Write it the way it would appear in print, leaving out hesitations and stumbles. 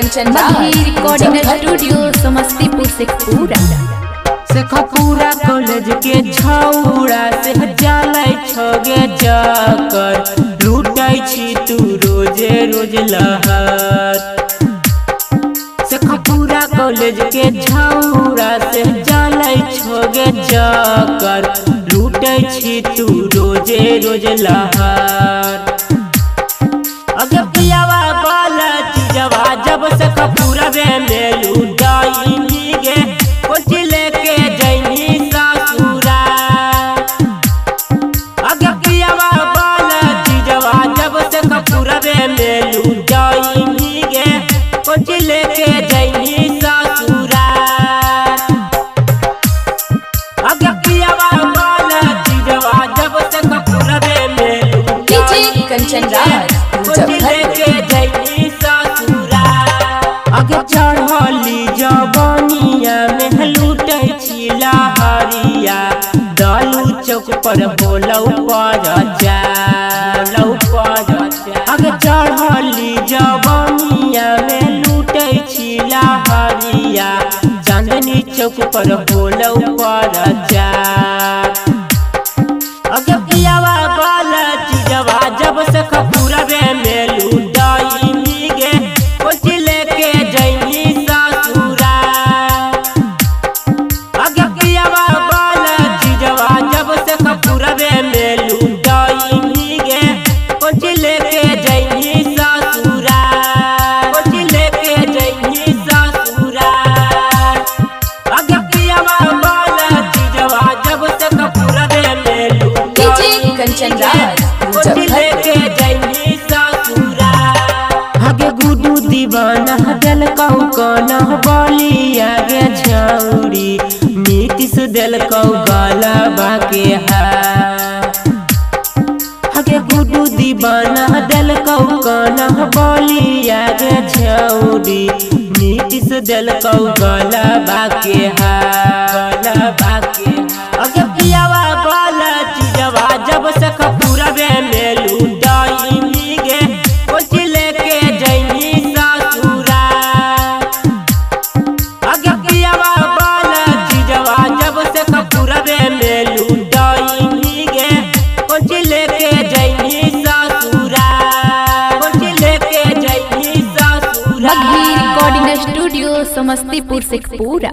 Kanchan recording studio Samastipur Sheikhpura college के छौड़ा से जालै छगे जाकर लूटै छी तू रोजे रोज लहर। शेखपुरा कॉलेज के छौड़ा से जालै छगे जाकर लूटै छी तू रोजे रोज लहर। अगे पियावा बाला चीजवा जब शेखपुरा में लूटाई गे कुछ लेके जैनी ससुरा। अगे पियावा बाला चीजवा जब शेखपुरा में लूटाई गे कुछ लेके जैनी ससुरा। अगे पियावा बाला चीजवा जब शेखपुरा में लूटाई कंचन अगे चढ़ली जवानिया में लूटै छी लहरिया डालू चौक पर बोलौ पजा। अगे चढ़ली जवानिया में लूटै छी लहरिया चांदनी चौक पर बोलौ पजा। अगे पियावा बाला चीजवा जब शेखपुरा में लूटाई गे कुछ लेके जैनी ससुरा। अगे पियावा बाला चीजवा जब शेखपुरा में लूटाई गे कुछ लेके जैनी ससुरा। कुछ लेके जैनी ससुरा। अगे पियावा बाला चीजवा जब शेखपुरा में लूटाई कंचन लेके जैनी ससुरा। आगे गुडू दीवाना दिल कहू काना बाली आगे छौड़ी नीतीश दिल कहू गाला बाके आगे गुडू दीवाना दिल कहू काना बाली आगे छौड़ी नीतीश दिल कहू गाला बाके आगे पियावा बाला चीजवा जब शेखपुरा में लूटाई गे कुछ लेके जैनी ससुरा। अगे पियावा बाला चीजवा जब शेखपुरा में लूटाई गे कुछ लेके जैनी ससुरा। कुछ लेके जैनी ससुरा। Recording studio Samastipur Sheikhpura.